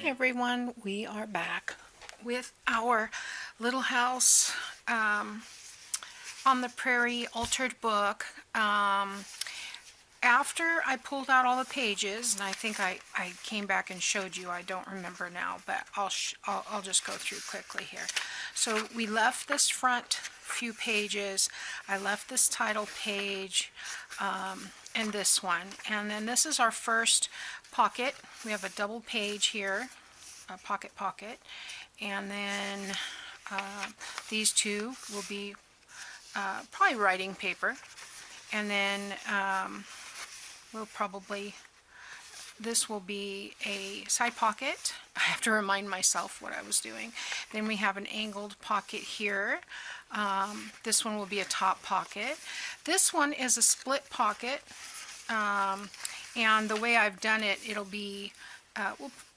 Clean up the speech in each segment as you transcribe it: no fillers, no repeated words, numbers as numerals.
Everyone, we are back with our Little House on the Prairie altered book. After I pulled out all the pages, and I think I came back and showed you, I don't remember now, but I'll just go through quickly here. So we left this front few pages, I left this title page, and this one, and then this is our first pocket. We have a double page here, a pocket, and then these two will be probably writing paper, and then this will be a side pocket. I have to remind myself what I was doing. Then we have an angled pocket here. This one will be a top pocket. This one is a split pocket, and the way I've done it, it'll be,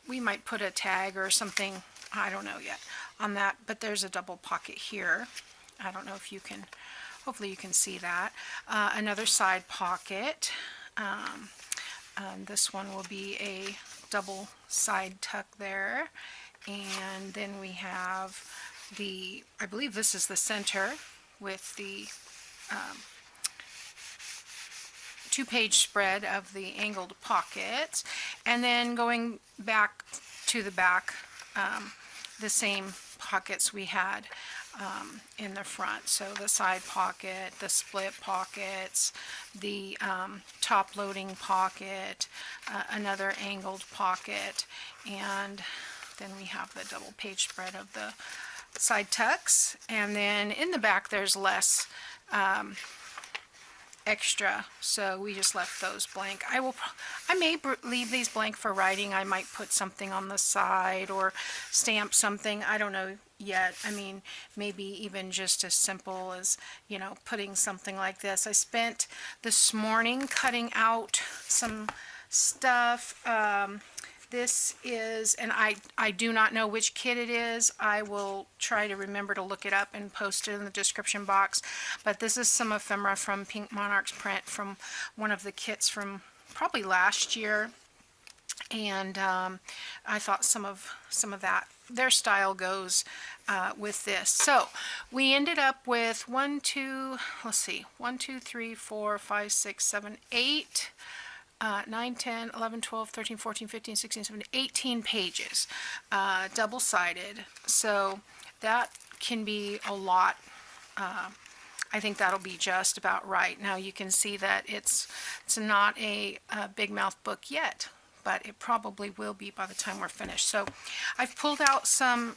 we might put a tag or something, I don't know yet, on that, but there's a double pocket here. I don't know if you can, hopefully you can see that. Another side pocket. This one will be a double side tuck there, and then we have the, I believe this is the center with the two-page spread of the angled pockets, and then going back to the back, the same pockets we had in the front. So the side pocket, the split pockets, the top loading pocket, another angled pocket, and then we have the double page spread of the side tucks. And then in the back there's less extra, so we just left those blank. I may leave these blank for writing. I might put something on the side or stamp something. I don't know yet. I mean, maybe even just as simple as, you know, putting something like this. I spent this morning cutting out some stuff. This is, and I do not know which kit it is. I will try to remember to look it up and post it in the description box. But this is some ephemera from Pink Monarch's print from one of the kits from probably last year. And I thought some of that, their style goes with this. So we ended up with 1, 2, 3, 4, 5, 6, 7, 8, 9, 10, 11, 12, 13, 14, 15, 16, 17, 18 pages, double-sided. So that can be a lot. I think that'll be just about right. Now you can see that it's not a big mouth book yet, but it probably will be by the time we're finished. So I've pulled out some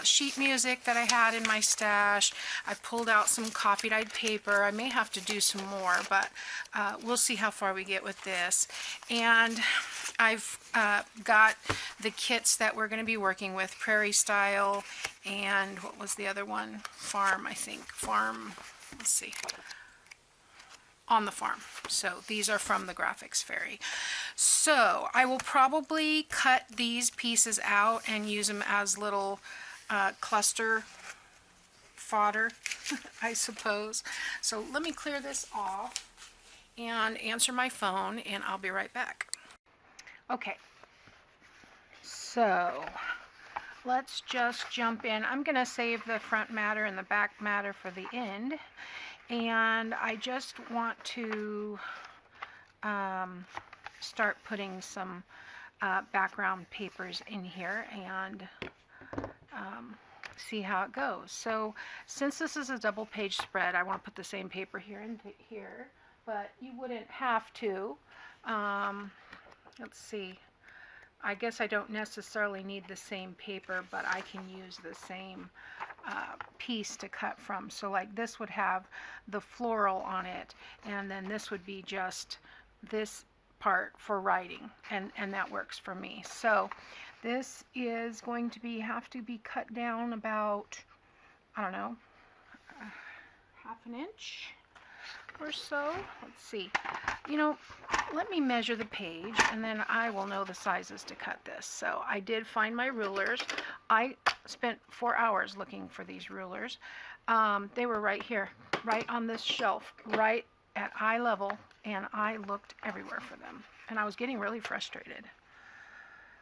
sheet music that I had in my stash. I've pulled out some coffee dyed paper. I may have to do some more, but we'll see how far we get with this. And I've got the kits that we're going to be working with, Prairie Style, and what was the other one? Farm, I think. Farm, let's see. On the Farm. So these are from the Graphics Fairy. So I will probably cut these pieces out and use them as little cluster fodder, I suppose. So let me clear this off and answer my phone, and I'll be right back. Okay, so let's just jump in. I'm going to save the front matter and the back matter for the end. And I just want to start putting some background papers in here and see how it goes. So since this is a double page spread, I want to put the same paper here and here, but you wouldn't have to. Let's see. I guess I don't necessarily need the same paper, but I can use the same piece to cut from. So like this would have the floral on it, and then this would be just this part for writing, and that works for me. So this is going to have to be cut down about, I don't know, half an inch or so. Let's see. You know, let me measure the page and then I will know the sizes to cut this. So I did find my rulers. I spent 4 hours looking for these rulers. They were right here, right on this shelf, right at eye level, and I looked everywhere for them. And I was getting really frustrated.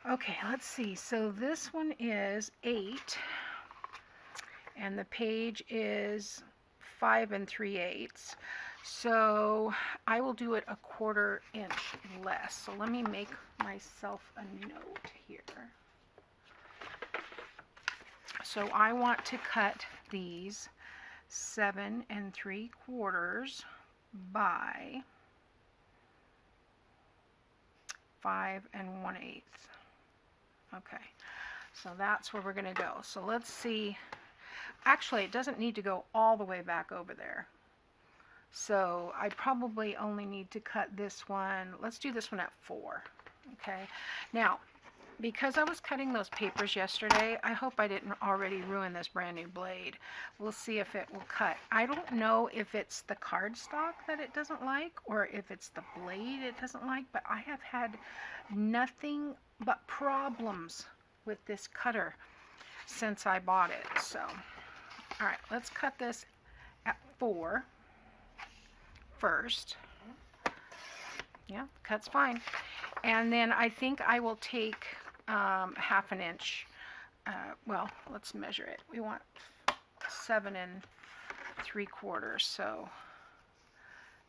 Okay, let's see. So this one is 8, and the page is 5 3/8. So I will do it a 1/4 inch less. So let me make myself a note here. So I want to cut these 7 3/4 by 5 1/8. Okay, so that's where we're going to go. So let's see. Actually, it doesn't need to go all the way back over there. So I probably only need to cut this one. Let's do this one at 4. Okay. Now, because I was cutting those papers yesterday, I hope I didn't already ruin this brand new blade. We'll see if it will cut. I don't know if it's the cardstock that it doesn't like or if it's the blade it doesn't like, but I have had nothing but problems with this cutter since I bought it. So, all right, let's cut this at 4 first. Yeah, cut's fine. And then I think I will take 1/2 inch. Well, let's measure it. We want 7 3/4. So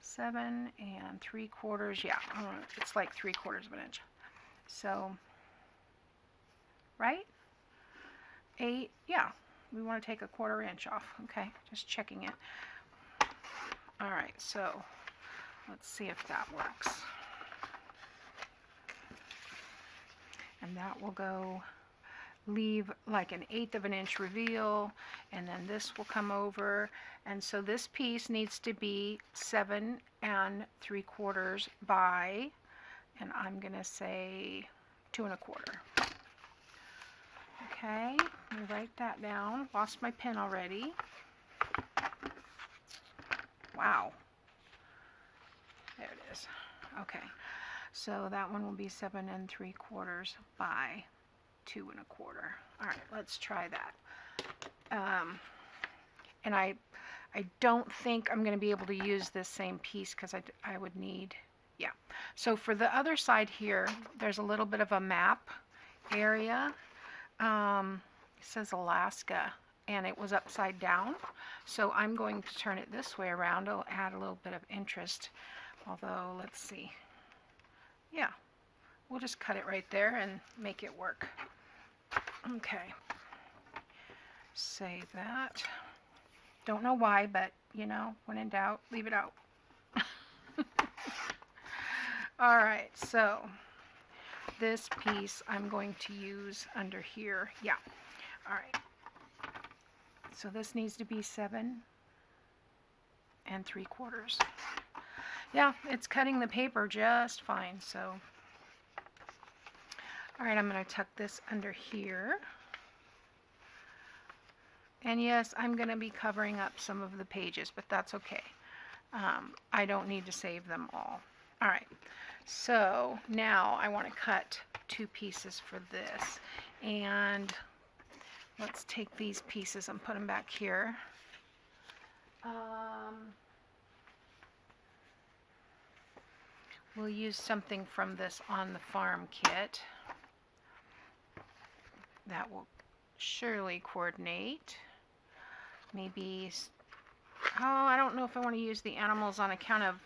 7 3/4. Yeah, it's like 3/4 of an inch. So, right? 8. Yeah, we want to take a 1/4 inch off. Okay, just checking it. All right, so let's see if that works. And that will go, leave like an 1/8 of an inch reveal, and then this will come over. And so this piece needs to be 7 3/4 by, and I'm going to say 2 1/4. Okay, let me write that down. Lost my pen already. Wow. There it is. Okay. So that one will be 7 3/4 by 2 1/4. All right, let's try that. And I don't think I'm going to be able to use this same piece because I would need, yeah. So for the other side here, there's a little bit of a map area. It says Alaska, and it was upside down. So I'm going to turn it this way around. It'll add a little bit of interest. Although, let's see. Yeah, we'll just cut it right there and make it work. Okay. Save that. Don't know why, but you know, when in doubt, leave it out. All right, so this piece I'm going to use under here. Yeah. All right. So this needs to be 7 3/4. Yeah, it's cutting the paper just fine. So, all right, I'm going to tuck this under here. And yes, I'm going to be covering up some of the pages, but that's okay. I don't need to save them all. All right, so now I want to cut 2 pieces for this. And let's take these pieces and put them back here. We'll use something from this On the Farm kit. That will surely coordinate. Maybe, oh, I don't know if I want to use the animals on account of,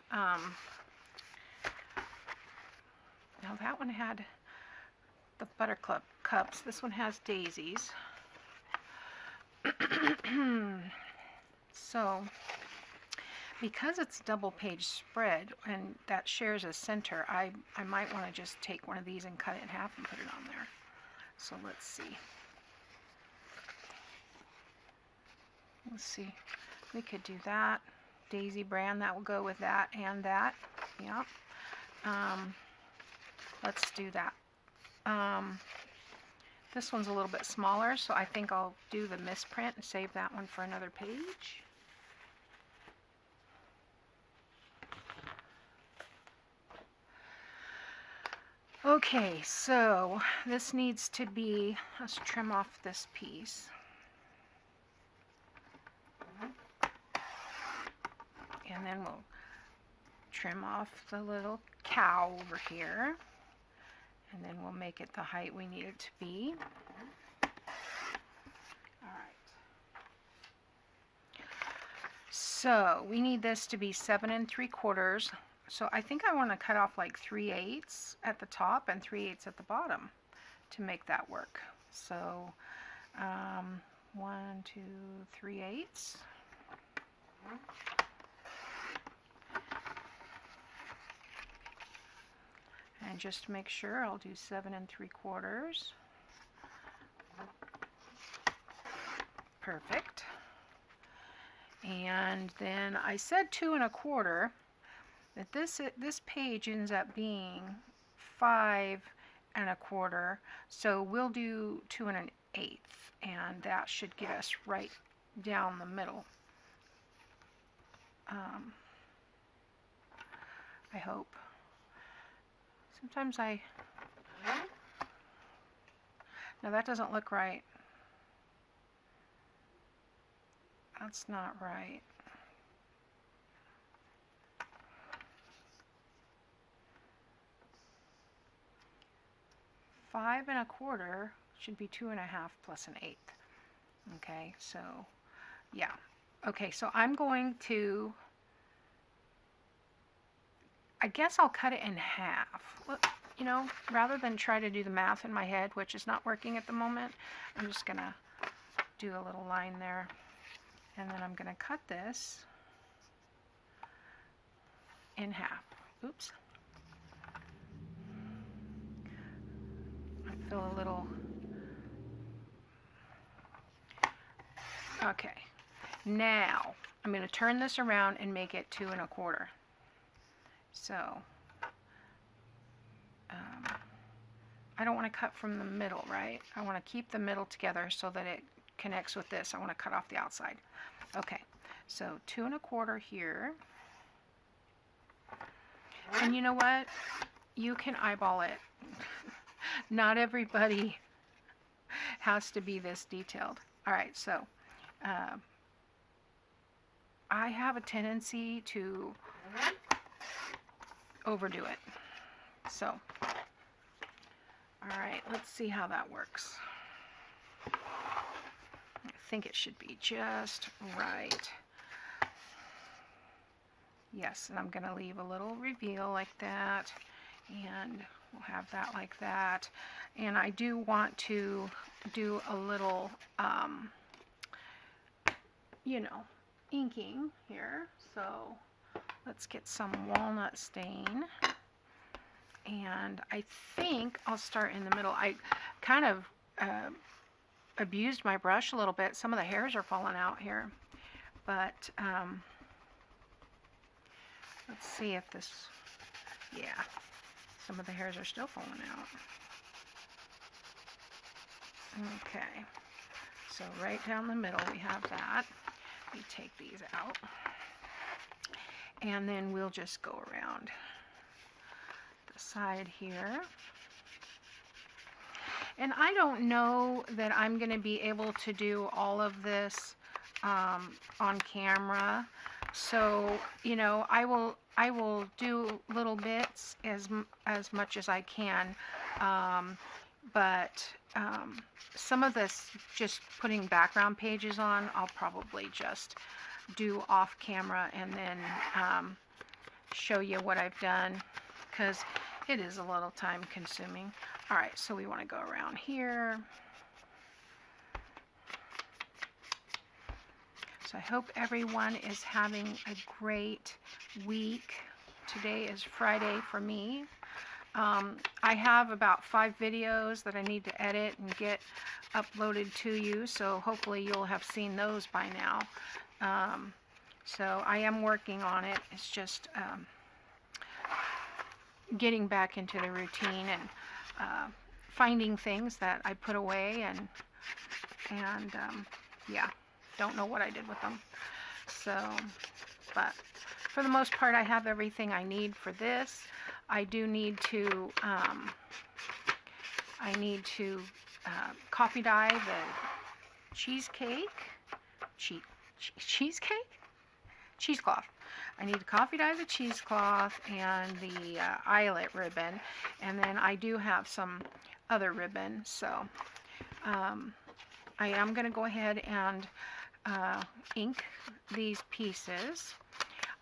now that one had the buttercup cups. This one has daisies. So, because it's double page spread and that shares a center, I might want to just take one of these and cut it in half and put it on there. So let's see. Let's see. We could do that. Daisy brand, that will go with that and that. Yep. Let's do that. This one's a little bit smaller, so I think I'll do the misprint and save that one for another page. Okay, so this needs to be, let's trim off this piece. And then we'll trim off the little cow over here. And then we'll make it the height we need it to be. All right. So we need this to be 7 3/4. So I think I want to cut off like 3/8 at the top and 3/8 at the bottom to make that work. So 1, 2, 3/8. And just to make sure, I'll do 7 3/4. Perfect. And then I said 2 1/4. That this page ends up being 5 1/4. So we'll do 2 1/8, and that should get us right down the middle. I hope. Sometimes no, that doesn't look right. That's not right. Five 1/4 should be 2 1/2 plus 1/8. Okay, so yeah. Okay, so I'm going to, I guess I'll cut it in half. Look, you know, rather than try to do the math in my head, which is not working at the moment, I'm just gonna do a little line there. And then I'm gonna cut this in half. Oops. I feel a little, okay. Now I'm going to turn this around and make it 2 1/4. So I don't want to cut from the middle, right? I want to keep the middle together so that it connects with this. I want to cut off the outside. Okay, so 2 1/4 here. And you know what? You can eyeball it. Not everybody has to be this detailed. All right, so I have a tendency to overdo it. So, all right, let's see how that works. I think it should be just right. Yes, and I'm going to leave a little reveal like that, and we'll have that like that. And I do want to do a little, you know, inking here. So let's get some walnut stain. And I think I'll start in the middle. I kind of abused my brush a little bit. Some of the hairs are falling out here. But let's see if this, yeah, some of the hairs are still falling out. Okay, so right down the middle we have that. We take these out. And then we'll just go around the side here. And I don't know that I'm going to be able to do all of this on camera. So, you know, I will do little bits as much as I can. But some of this, just putting background pages on, I'll probably just do off camera and then show you what I've done, because it is a little time consuming. All right, so we want to go around here. So I hope everyone is having a great week. Today is Friday for me. I have about 5 videos that I need to edit and get uploaded to you, so hopefully you'll have seen those by now. So I am working on it. It's just getting back into the routine and finding things that I put away and yeah, don't know what I did with them. So, but for the most part, I have everything I need for this. I do need to coffee dye the cheesecloth. I need to coffee dye the cheesecloth and the eyelet ribbon, and then I do have some other ribbon, so I am going to go ahead and ink these pieces.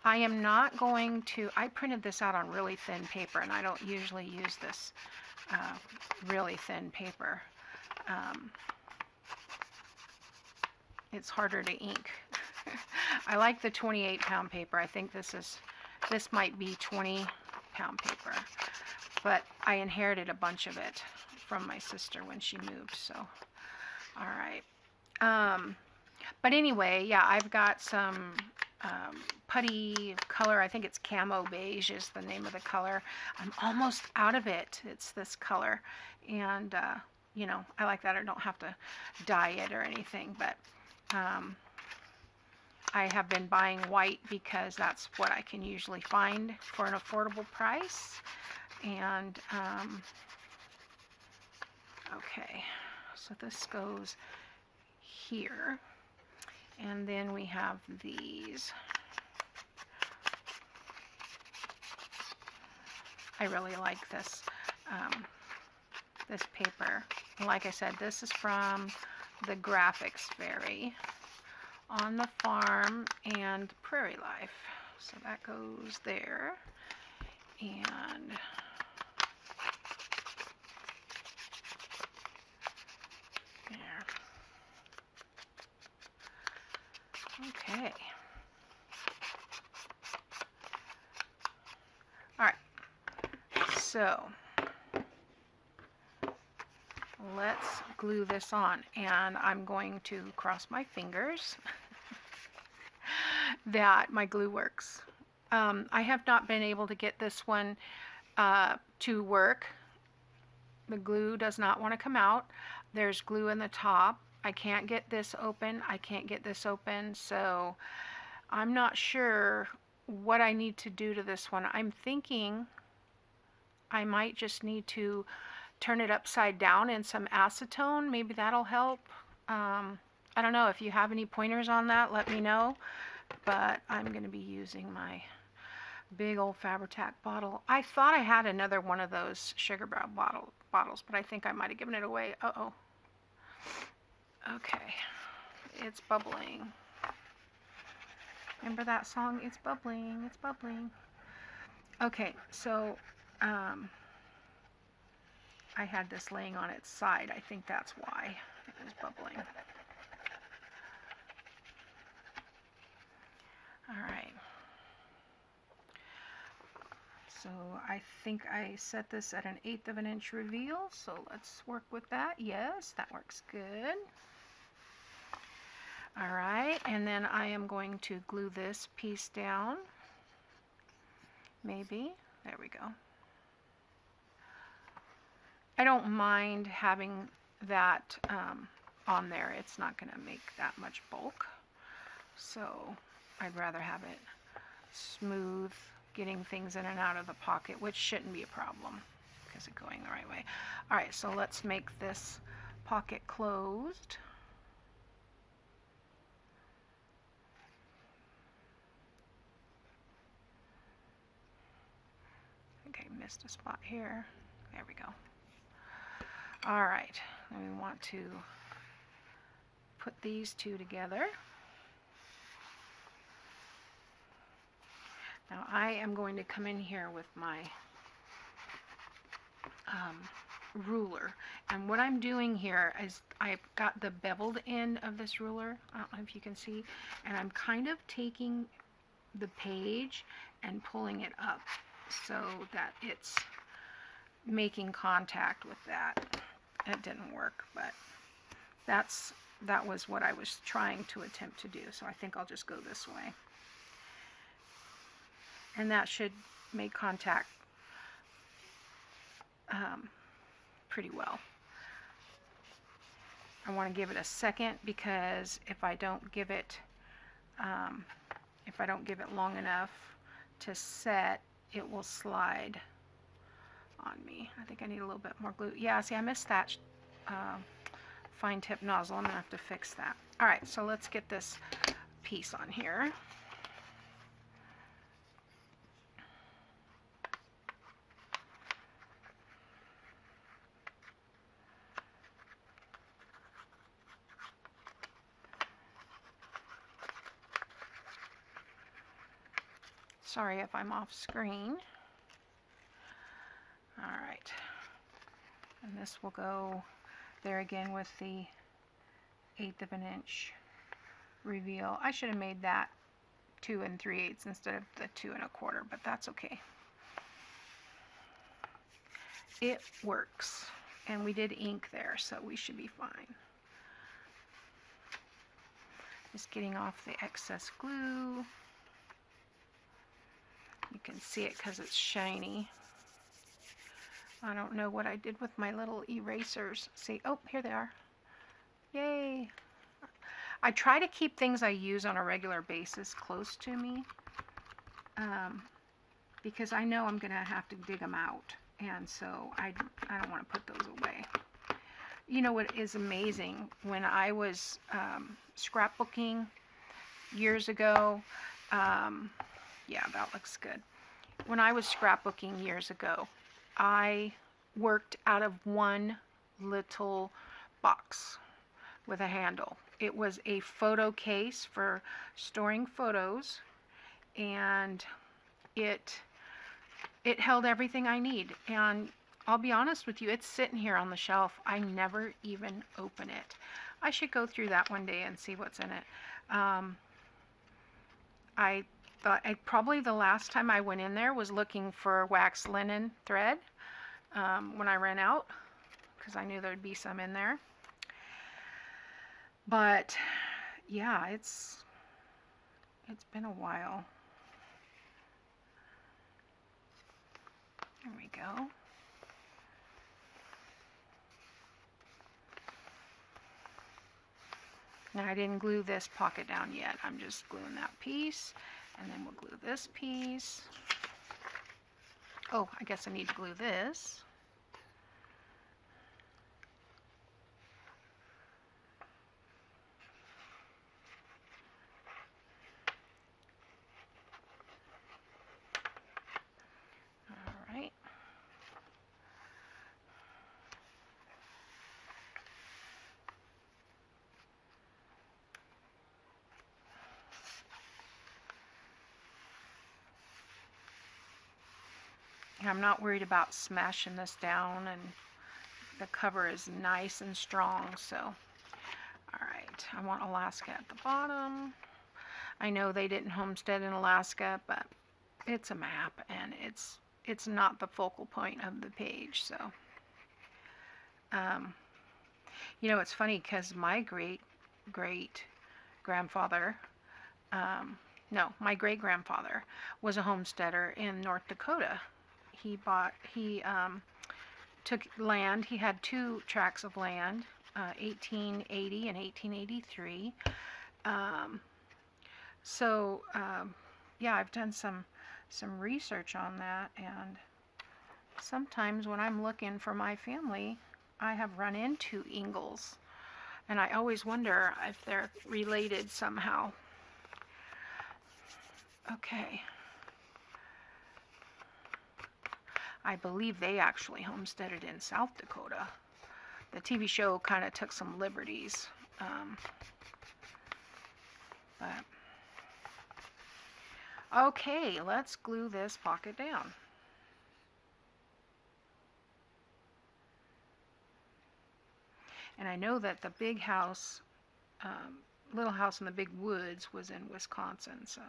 I am not going to, I printed this out on really thin paper, and I don't usually use this really thin paper. It's harder to ink. I like the 28-pound paper. I think this might be 20-pound paper, but I inherited a bunch of it from my sister when she moved, so all right. But anyway, yeah, I've got some putty color. I think it's camo beige is the name of the color. I'm almost out of it. It's this color, and you know, I like that. I don't have to dye it or anything, but I have been buying white because that's what I can usually find for an affordable price. And okay, so this goes here, and then we have these. I really like this this paper. Like I said, this is from the Graphics Fairy on the Farm and Prairie Life. So that goes there. And there. Okay. All right. So let's glue this on, and I'm going to cross my fingers that my glue works. I have not been able to get this one to work. The glue does not want to come out. There's glue in the top. I can't get this open. I can't get this open, so I'm not sure what I need to do to this one. I'm thinking I might just need to turn it upside down in some acetone. Maybe that'll help. I don't know. If you have any pointers on that, let me know. But I'm going to be using my big old Fabri-Tac bottle. I thought I had another one of those Sugarbelle bottles, but I think I might have given it away. Uh-oh. Okay. It's bubbling. Remember that song? It's bubbling. It's bubbling. Okay, so I had this laying on its side. I think that's why it was bubbling. All right. So I think I set this at 1/8 of an inch reveal. So let's work with that. Yes, that works good. All right, and then I am going to glue this piece down. Maybe. There we go. I don't mind having that on there. It's not going to make that much bulk. So I'd rather have it smooth, getting things in and out of the pocket, which shouldn't be a problem because it's going the right way. All right, so let's make this pocket closed. Okay, missed a spot here. There we go. All right, then we want to put these two together. Now I am going to come in here with my ruler, and what I'm doing here is I've got the beveled end of this ruler, I don't know if you can see, and I'm kind of taking the page and pulling it up so that it's making contact with that. It didn't work, but that was what I was trying to attempt to do, so I think I'll just go this way. And that should make contact pretty well. I want to give it a second because if I don't give it long enough to set, it will slide on me. I think I need a little bit more glue. Yeah, see, I missed that fine tip nozzle. I'm gonna have to fix that. All right, so let's get this piece on here. Sorry if I'm off screen. All right. And this will go there again with the 1/8 of an inch reveal. I should have made that 2 3/8 instead of the 2 1/4, but that's okay. It works. And we did ink there, so we should be fine. Just getting off the excess glue. You can see it because it's shiny. I don't know what I did with my little erasers. See, oh, here they are. Yay. I try to keep things I use on a regular basis close to me because I know I'm going to have to dig them out. And so I don't want to put those away. You know what is amazing? When I was scrapbooking years ago, yeah, that looks good. When I was scrapbooking years ago, I worked out of one little box with a handle. It was a photo case for storing photos, and it held everything I need. And I'll be honest with you, it's sitting here on the shelf. I never even open it. I should go through that one day and see what's in it. I thought probably the last time I went in there was looking for wax linen thread when I ran out, because I knew there'd be some in there. But yeah, it's been a while. There we go. Now I didn't glue this pocket down yet. I'm just gluing that piece, and then we'll glue this piece. Oh, I guess I need to glue this. All right. I'm not worried about smashing this down, and the cover is nice and strong, so alright, I want Alaska at the bottom. I know they didn't homestead in Alaska, but it's a map, and it's not the focal point of the page. So you know, it's funny because my great grandfather, my great grandfather was a homesteader in North Dakota. He took land. He had 2 tracts of land, 1880 and 1883. Yeah, I've done some research on that, and sometimes when I'm looking for my family, I have run into Ingalls, and I always wonder if they're related somehow. Okay. I believe they actually homesteaded in South Dakota. The TV show kind of took some liberties. But okay, let's glue this pocket down. And I know that the big house, Little House in the Big Woods, was in Wisconsin, so.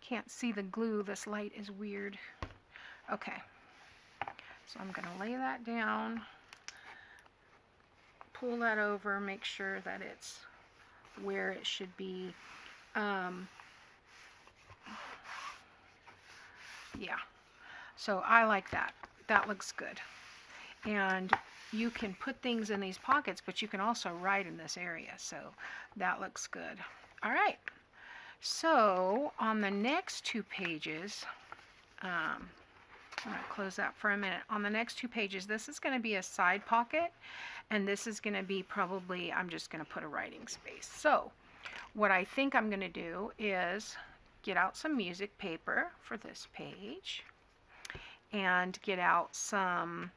Can't see the glue. This light is weird. Okay, so I'm going to lay that down, pull that over, make sure that it's where it should be. Yeah, so I like that. That looks good. And you can put things in these pockets, but you can also write in this area, so that looks good. All right. So on the next 2 pages, I'm going to close that for a minute. On the next 2 pages, this is going to be a side pocket, and this is going to be probably, I'm just going to put a writing space. So what I think I'm going to do is get out some music paper for this page, and get out some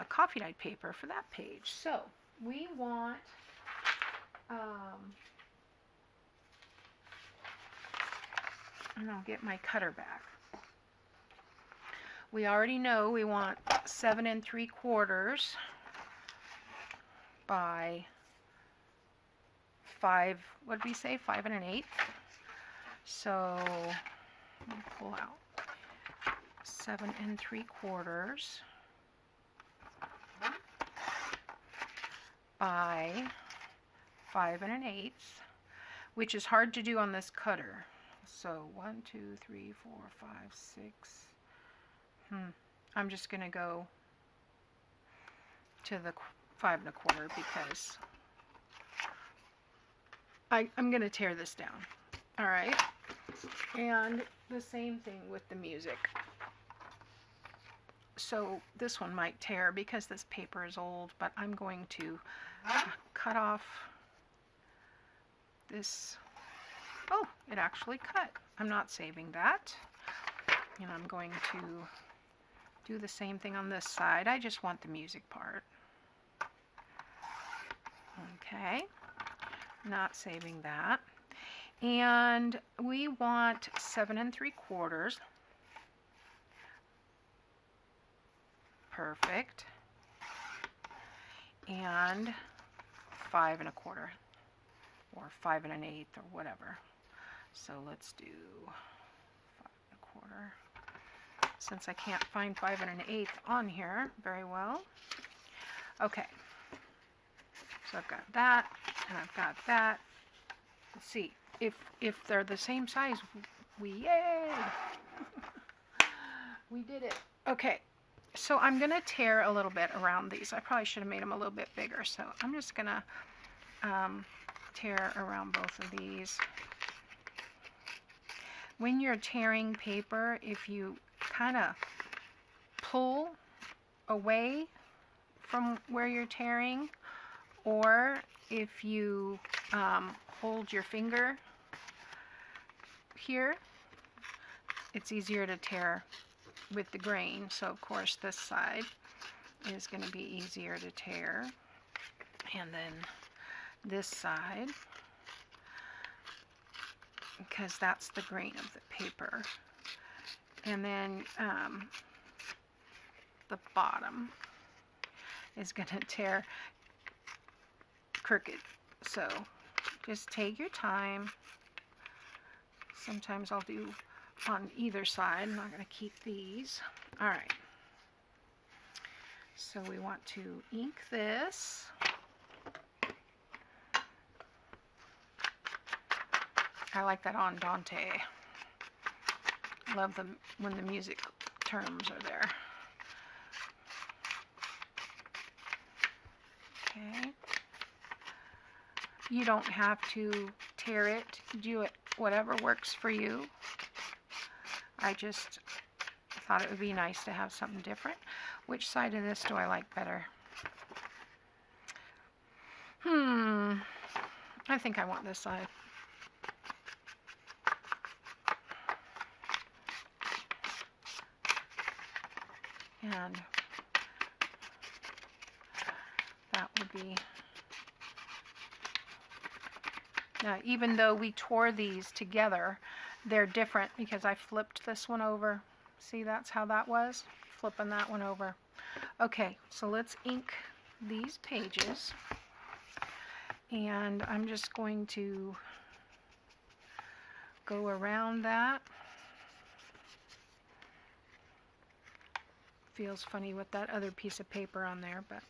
coffee dyed paper for that page. So we want And I'll get my cutter back. We already know we want 7 3/4 by 5, what did we say, 5 1/8. So let me pull out 7 3/4 by 5 1/8, which is hard to do on this cutter. So 1 2 3 4 5 6. I'm just going to go to the 5 1/4 because I'm going to tear this down. All right. And the same thing with the music. So this one might tear because this paper is old, but I'm going to cut off this. Oh, it actually cut. I'm not saving that. And I'm going to do the same thing on this side. I just want the music part. Okay, not saving that. And we want 7 3/4. Perfect. And 5 1/4 or 5 1/8 or whatever. So let's do 5 1/4. Since I can't find 5 1/8 on here very well. Okay. So I've got that and I've got that. Let's see if they're the same size. Yay! We did it. Okay. So I'm going to tear a little bit around these. I probably should have made them a little bit bigger. So I'm just going to tear around both of these. When you're tearing paper, if you kind of pull away from where you're tearing, or if you hold your finger here, it's easier to tear with the grain. So of course this side is going to be easier to tear, and then this side, because that's the grain of the paper, and then the bottom is going to tear crooked. So just take your time. Sometimes I'll do on either side. I'm not going to keep these. All right. So we want to ink this. I like that andante. Love them when the music terms are there. Okay. You don't have to tear it. Do it whatever works for you. I just thought it would be nice to have something different. Which side of this do I like better? I think I want this side. And that would be... Now, even though we tore these together, they're different because I flipped this one over. See, that's how that was, flipping that one over. Okay, so let's ink these pages. And I'm just going to go around that. Feels funny with that other piece of paper on there, but...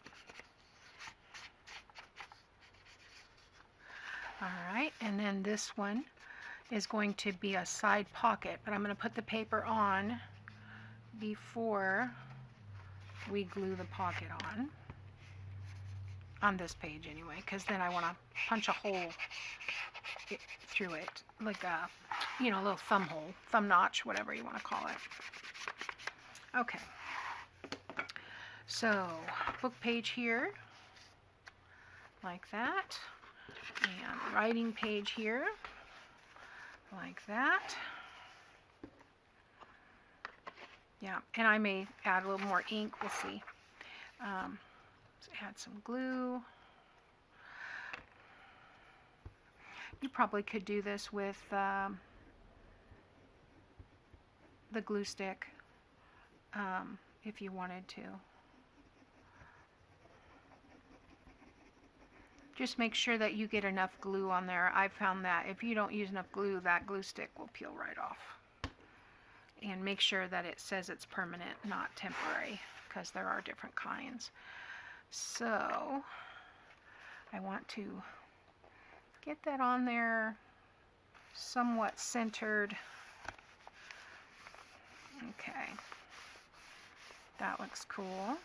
Alright, and then this one is going to be a side pocket, but I'm going to put the paper on before we glue the pocket on this page anyway, because then I want to punch a hole through it, like a, you know, a little thumb hole, thumb notch, whatever you want to call it. Okay, so book page here, like that. And writing page here, like that. Yeah, and I may add a little more ink, we'll see. Let's add some glue. You probably could do this with the glue stick if you wanted to. Just make sure that you get enough glue on there. I found that if you don't use enough glue, that glue stick will peel right off. And make sure that it says it's permanent, not temporary, because there are different kinds. So I want to get that on there somewhat centered. Okay, that looks cool.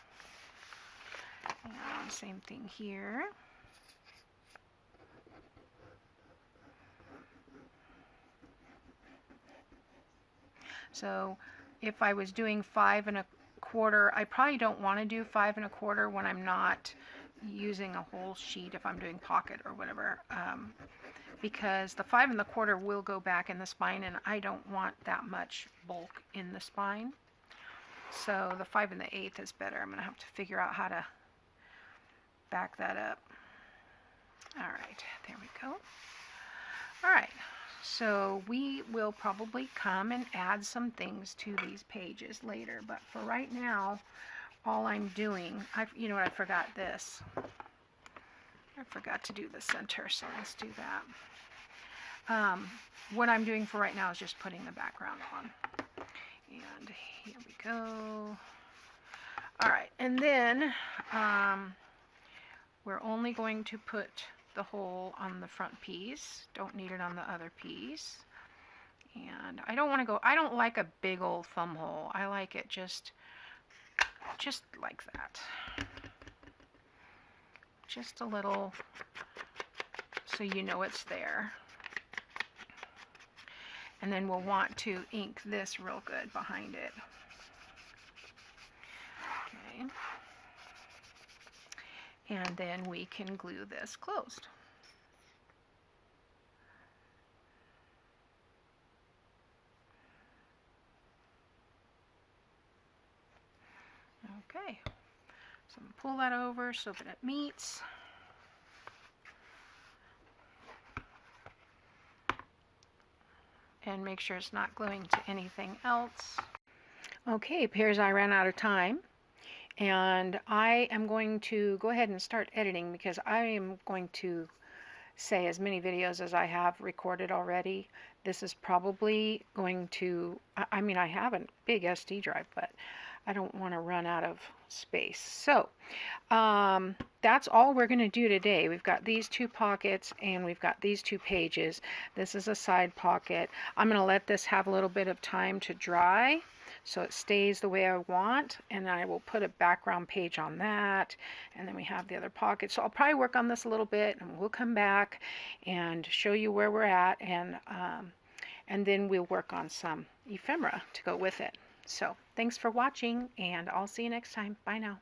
And same thing here. So if I was doing 5 1/4, I probably don't want to do 5 1/4 when I'm not using a whole sheet, if I'm doing pocket or whatever, because the 5 1/4 will go back in the spine, and I don't want that much bulk in the spine. So the 5 1/8 is better. I'm going to have to figure out how to back that up. All right, there we go. All right. So we will probably come and add some things to these pages later, but for right now, all I'm doing, you know what, I forgot this. I forgot to do the center, so let's do that. What I'm doing for right now is just putting the background on. And here we go. All right, and then we're only going to put the hole on the front piece. Don't need it on the other piece. And I don't want to go, I don't like a big old thumb hole. I like it just like that. Just a little, so you know it's there. And then we'll want to ink this real good behind it. Okay. And then we can glue this closed. Okay, so I'm going to pull that over so that it meets. And make sure it's not gluing to anything else. Okay, appears I ran out of time. And I am going to go ahead and start editing, because I am going to say as many videos as I have recorded already. This is probably going to, I mean, I have a big SD drive, but I don't want to run out of space. So that's all we're going to do today. We've got these 2 pockets and we've got these 2 pages. This is a side pocket. I'm going to let this have a little bit of time to dry so it stays the way I want, and I will put a background page on that, and then we have the other pocket. So I'll probably work on this a little bit, and we'll come back and show you where we're at, and then we'll work on some ephemera to go with it. So thanks for watching, and I'll see you next time. Bye now.